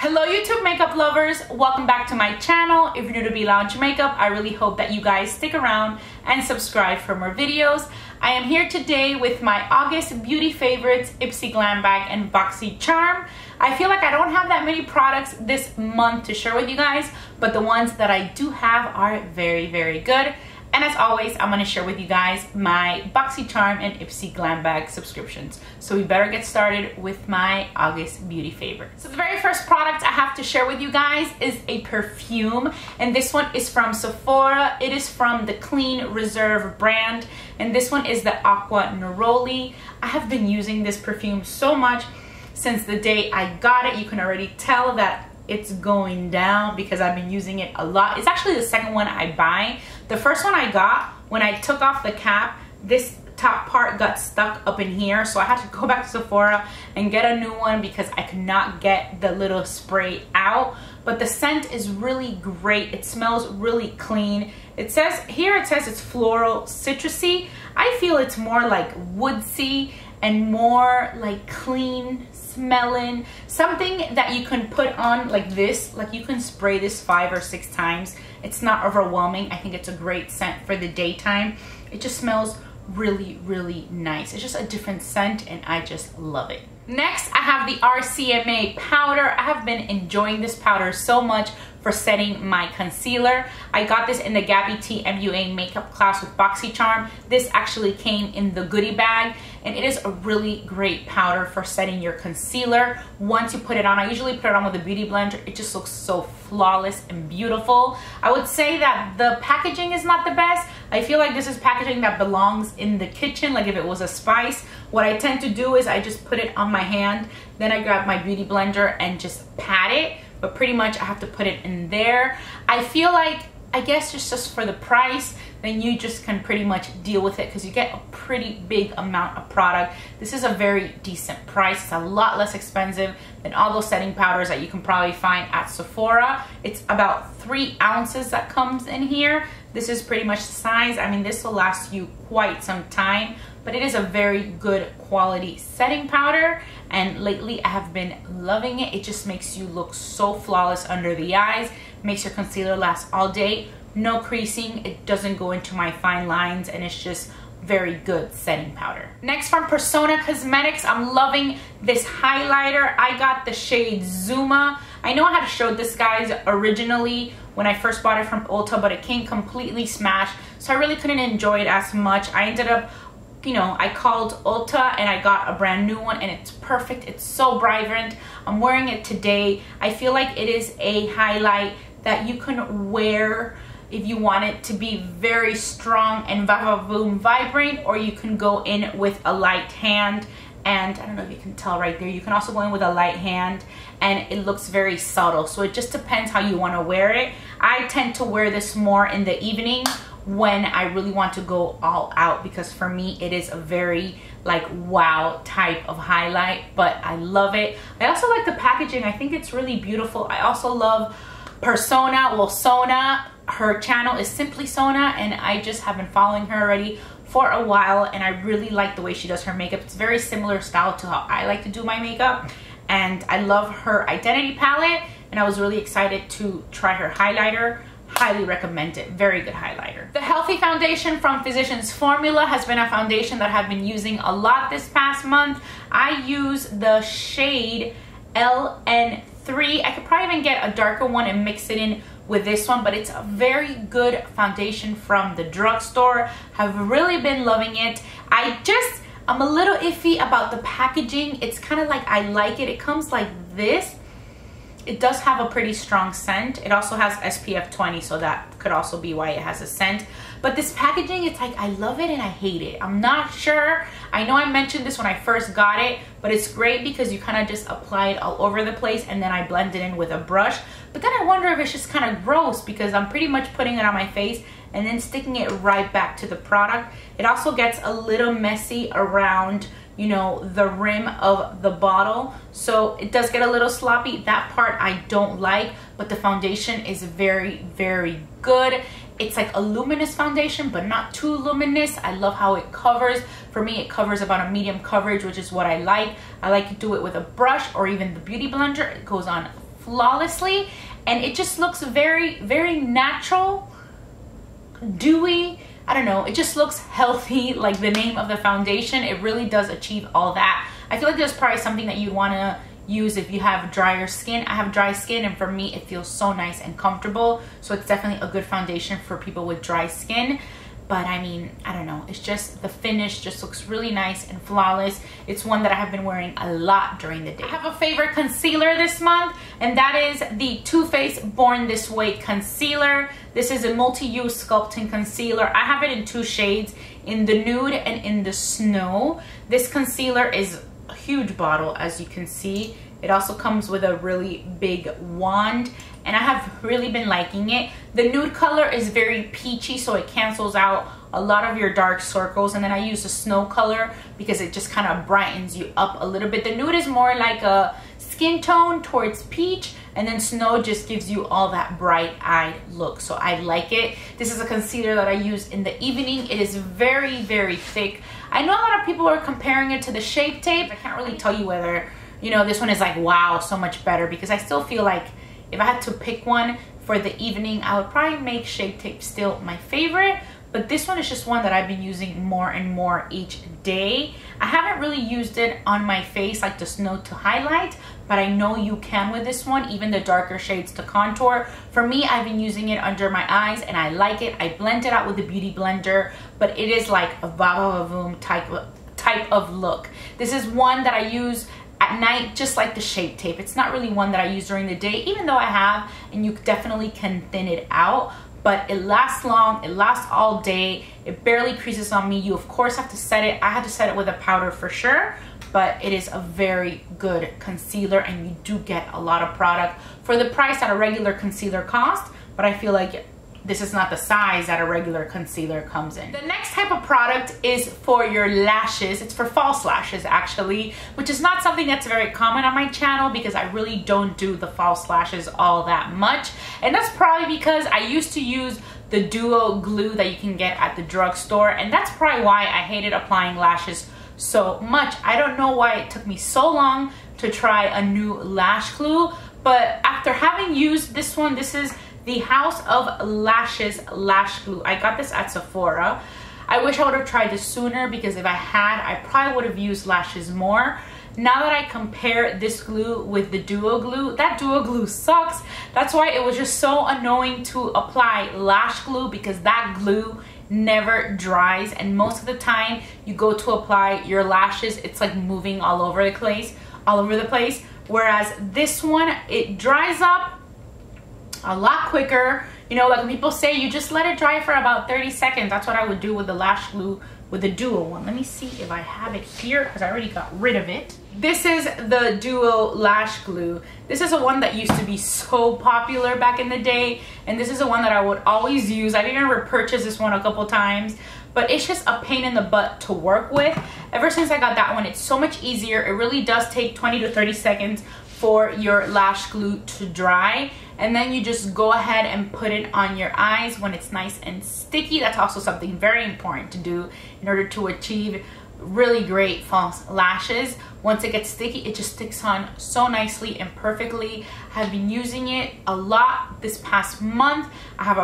Hello YouTube makeup lovers, welcome back to my channel. If you're new to Be Lounge Makeup, I really hope that you guys stick around and subscribe for more videos. I am here today with my August beauty favorites, Ipsy Glam Bag and Boxycharm. I feel like I don't have that many products this month to share with you guys, but the ones that I do have are very good. And as always, I'm gonna share with you guys my Boxycharm and Ipsy Glam Bag subscriptions. So we better get started with my August beauty favorites. So the very first product I have to share with you guys is a perfume. And this one is from Sephora. It is from the Clean Reserve brand. And this one is the Acqua Neroli. I have been using this perfume so much since the day I got it. You can already tell that it's going down because I've been using it a lot. It's actually the second one I buy. The first one I got, when I took off the cap, this top part got stuck up in here, so I had to go back to Sephora and get a new one because I could not get the little spray out. But the scent is really great. It smells really clean. It says it's floral citrusy. I feel it's more like woodsy and more like clean smelling, something that you can put on like this, like you can spray this 5 or 6 times. It's not overwhelming. I think it's a great scent for the daytime. It just smells really nice. It's just a different scent and I just love it. Next, I have the RCMA powder. I have been enjoying this powder so much for setting my concealer. I got this in the Gabby T MUA makeup class with Boxycharm. This actually came in the goodie bag and it is a really great powder for setting your concealer. Once you put it on, I usually put it on with a beauty blender. It just looks so flawless and beautiful. I would say that the packaging is not the best. I feel like this is packaging that belongs in the kitchen, like if it was a spice. What I tend to do is I just put it on my hand, then I grab my beauty blender and just pat it. But pretty much I have to put it in there. I feel like, I guess just for the price, then you just can pretty much deal with it because you get a pretty big amount of product. This is a very decent price. It's a lot less expensive than all those setting powders that you can probably find at Sephora. It's about 3 ounces that comes in here. This is pretty much the size. I mean, this will last you quite some time, but it is a very good quality setting powder. And lately I have been loving it. It just makes you look so flawless under the eyes, makes your concealer last all day. No creasing, it doesn't go into my fine lines, and it's just very good setting powder. Next, from Persona Cosmetics, I'm loving this highlighter. I got the shade Zuma. I know I had showed this guys originally when I first bought it from Ulta, but it came completely smashed, so I really couldn't enjoy it as much. I ended up, you know, I called Ulta and I got a brand new one and it's perfect. It's so vibrant. I'm wearing it today. I feel like it is a highlight that you can wear if you want it to be very strong and va-va-voom vibrant, or you can go in with a light hand. And I don't know if you can tell right there, you can also go in with a light hand and it looks very subtle. So it just depends how you want to wear it. I tend to wear this more in the evening when I really want to go all out, because for me it is a very like wow type of highlight, but I love it. I also like the packaging. I think it's really beautiful. I also love Persona, well, Sona. Her channel is Simply Sona and I just have been following her already for a while and I really like the way she does her makeup. It's very similar style to how I like to do my makeup, and I love her Identity palette, and I was really excited to try her highlighter. Highly recommend it. Very good highlighter. The Healthy Foundation from Physicians Formula has been a foundation that I've been using a lot this past month. I use the shade LN3. I could probably even get a darker one and mix it in with this one, but it's a very good foundation from the drugstore. Have really been loving it. I'm a little iffy about the packaging. It's kind of like, I like it. It comes like this. It does have a pretty strong scent. It also has SPF 20, so that could also be why it has a scent. But this packaging, it's like I love it and I hate it. I'm not sure. I know I mentioned this when I first got it, but it's great because you kind of just apply it all over the place and then I blend it in with a brush. But then I wonder if it's just kind of gross because I'm pretty much putting it on my face and then sticking it right back to the product. It also gets a little messy around, you know, the rim of the bottle, so it does get a little sloppy. That part I don't like, but the foundation is very good. It's like a luminous foundation, but not too luminous. I love how it covers. For me, it covers about a medium coverage, which is what I like. I like to do it with a brush or even the beauty blender. It goes on flawlessly, and it just looks very, very natural, dewy. I don't know, it just looks healthy, like the name of the foundation. It really does achieve all that. I feel like there's probably something that you'd want to use if you have drier skin. I have dry skin, and for me it feels so nice and comfortable, so it's definitely a good foundation for people with dry skin. But I mean, I don't know, it's just the finish just looks really nice and flawless. It's one that I have been wearing a lot during the day. I have a favorite concealer this month, and that is the Too Faced Born This Way concealer. This is a multi-use sculpting concealer. I have it in 2 shades, in the nude and in the snow. This concealer is a huge bottle, as you can see. It also comes with a really big wand, and I have really been liking it. The nude color is very peachy, so it cancels out a lot of your dark circles, and then I use the snow color because it just kind of brightens you up a little bit. The nude is more like a skin tone towards peach, and then snow just gives you all that bright-eyed look, so I like it. This is a concealer that I use in the evening. It is very, very thick. I know a lot of people are comparing it to the Shape Tape. I can't really tell you whether, you know, this one is like, wow, so much better, because I still feel like if I had to pick one for the evening, I would probably make Shape Tape still my favorite. But this one is just one that I've been using more and more each day. I haven't really used it on my face like the snow to highlight, but I know you can with this one, even the darker shades to contour. For me, I've been using it under my eyes, and I like it. I blend it out with the Beauty Blender, but it is like a va-va-va-voom type of look. This is one that I use at night, just like the Shape Tape. It's not really one that I use during the day, even though I have, and you definitely can thin it out, but it lasts long, it lasts all day, it barely creases on me. You of course have to set it. I had to set it with a powder for sure, but it is a very good concealer, and you do get a lot of product for the price that a regular concealer costs, but I feel like this is not the size that a regular concealer comes in. The next type of product is for your lashes. It's for false lashes actually, which is not something that's very common on my channel because I really don't do the false lashes all that much. And that's probably because I used to use the duo glue that you can get at the drugstore, and that's probably why I hated applying lashes so much. I don't know why it took me so long to try a new lash glue, but after having used this one, this is the House of Lashes Lash Glue. I got this at Sephora. I wish I would have tried this sooner, because if I had, I probably would have used lashes more. Now that I compare this glue with the duo glue, that duo glue sucks. That's why it was just so annoying to apply lash glue, because that glue never dries, and most of the time you go to apply your lashes, it's like moving all over the place. Whereas this one, it dries up a lot quicker. You know, like when people say you just let it dry for about 30 seconds, that's what I would do with the lash glue with the duo one. Let me see if I have it here, because I already got rid of it. This is the duo lash glue. This is a one that used to be so popular back in the day, and this is a one that I would always use. I've even repurchased this one a couple times, but it's just a pain in the butt to work with. Ever since I got that one, it's so much easier. It really does take 20 to 30 seconds for your lash glue to dry, and then you just go ahead and put it on your eyes when it's nice and sticky. That's also something very important to do in order to achieve really great false lashes. Once it gets sticky, it just sticks on so nicely and perfectly. I've been using it a lot this past month. I have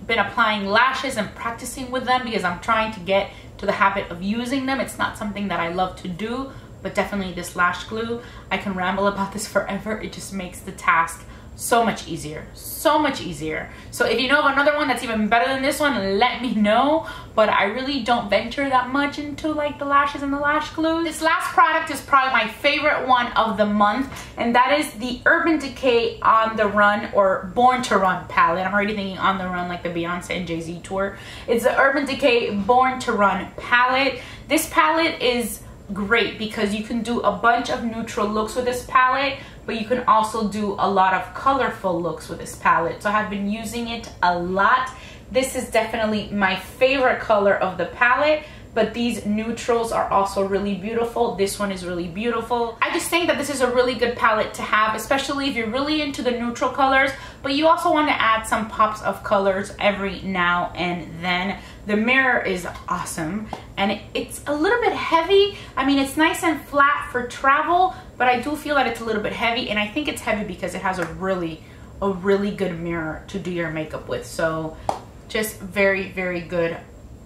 been applying lashes and practicing with them because I'm trying to get to the habit of using them. It's not something that I love to do, but definitely this lash glue, I can ramble about this forever. It just makes the task so much easier, so much easier. So if you know of another one that's even better than this one, let me know. But I really don't venture that much into like the lashes and the lash glue. This last product is probably my favorite one of the month, and that is the Urban Decay On The Run or Born To Run palette. I'm already thinking On The Run like the Beyonce and Jay-Z tour. It's the Urban Decay Born To Run palette. This palette is great because you can do a bunch of neutral looks with this palette, but you can also do a lot of colorful looks with this palette. So I have been using it a lot. This is definitely my favorite color of the palette, but these neutrals are also really beautiful. This one is really beautiful. I just think that this is a really good palette to have, especially if you're really into the neutral colors, but you also want to add some pops of colors every now and then. The mirror is awesome, and it's a little bit heavy. I mean, it's nice and flat for travel, but I do feel that it's a little bit heavy, and I think it's heavy because it has a really good mirror to do your makeup with. So just very, very good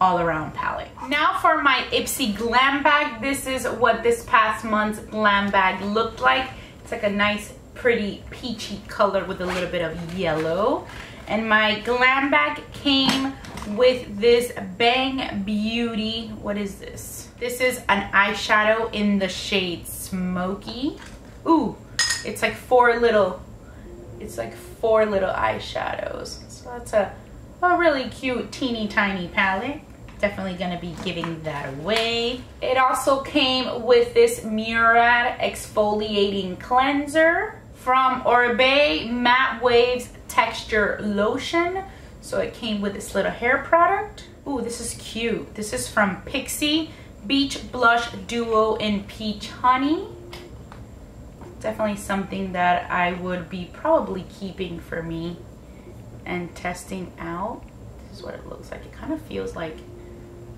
all around palette. Now for my Ipsy Glam Bag. This is what this past month's glam bag looked like. It's like a nice, pretty peachy color with a little bit of yellow. And my glam bag came with this Bang Beauty. What is this? This is an eyeshadow in the shade Smokey. Ooh, it's like four little eyeshadows. So that's a really cute teeny tiny palette. Definitely gonna be giving that away. It also came with this Murad exfoliating cleanser from Oribe Matte Waves Texture Lotion. So it came with this little hair product. Ooh, this is cute. This is from Pixie Beach Blush Duo in Peach Honey. Definitely something that I would be probably keeping for me and testing out. This is what it looks like. It kind of feels like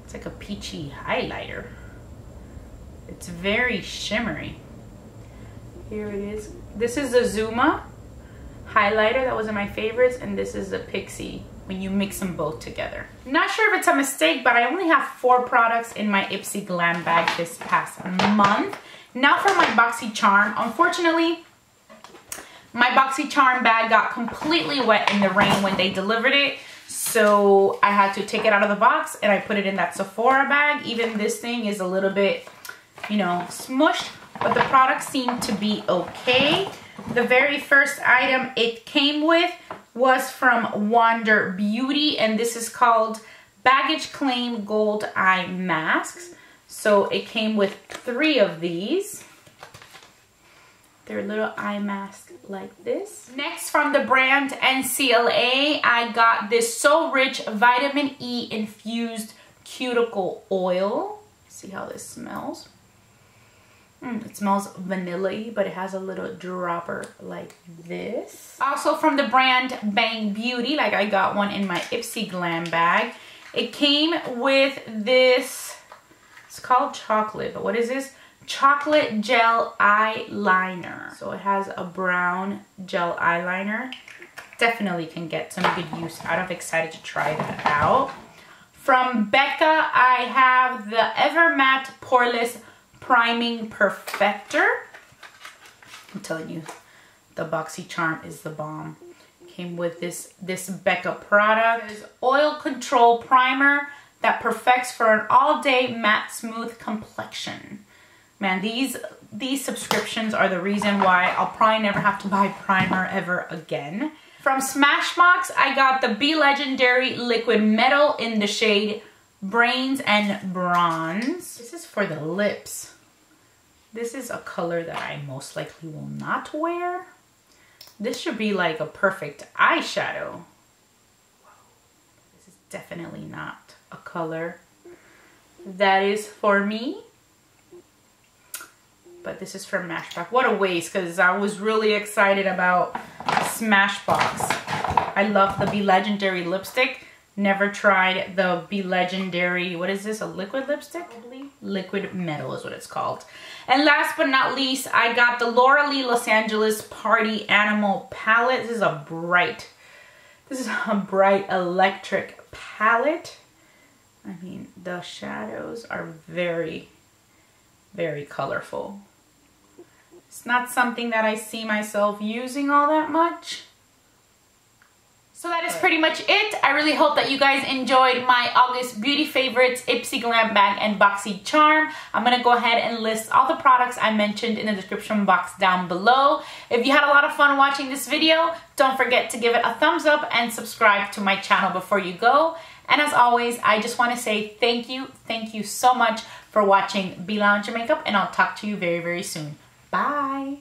it's like a peachy highlighter. It's very shimmery. Here it is. This is the Zuma highlighter that was in my favorites, and this is the Pixie when you mix them both together. Not sure if it's a mistake, but I only have 4 products in my Ipsy Glam Bag this past month. Now for my Boxycharm. Unfortunately, my Boxycharm bag got completely wet in the rain when they delivered it. So I had to take it out of the box and I put it in that Sephora bag. Even this thing is a little bit, you know, smushed, but the products seem to be okay. The very first item it came with was from Wander Beauty, and this is called Baggage Claim Gold Eye Masks. So it came with 3 of these. They're little eye masks like this. Next, from the brand NCLA, I got this So Rich Vitamin E Infused Cuticle Oil. See how this smells? It smells vanilla-y, but it has a little dropper like this. Also from the brand Bang Beauty, like I got one in my Ipsy Glam Bag. It came with this, it's called chocolate, but what is this? Chocolate gel eyeliner. So it has a brown gel eyeliner. Definitely can get some good use out of. Excited to try that out. From Becca, I have the Ever Matte Poreless Priming Perfector. I'm telling you, the Boxycharm is the bomb. Came with this Becca product. It is Oil Control Primer that perfects for an all-day matte smooth complexion. Man, these subscriptions are the reason why I'll probably never have to buy primer ever again. From Smashbox, I got the Be Legendary Liquid Metal in the shade Brains and Bronze. This is for the lips. This is a color that I most likely will not wear. This should be like a perfect eyeshadow. This is definitely not a color that is for me. But this is from Smashbox. What a waste, because I was really excited about Smashbox. I love the Be Legendary lipstick. Never tried the Be Legendary, what is this, a liquid lipstick? Liquid Metal is what it's called. And last but not least, I got the Laura Lee Los Angeles Party Animal palette. This is a bright electric palette. I mean, the shadows are very, very colorful. It's not something that I see myself using all that much. So that is pretty much it. I really hope that you guys enjoyed my August beauty favorites, Ipsy Glam Bag and Boxycharm. I'm going to go ahead and list all the products I mentioned in the description box down below. If you had a lot of fun watching this video, don't forget to give it a thumbs up and subscribe to my channel before you go. And as always, I just want to say thank you so much for watching Be Lounge Makeup, and I'll talk to you very, very soon. Bye!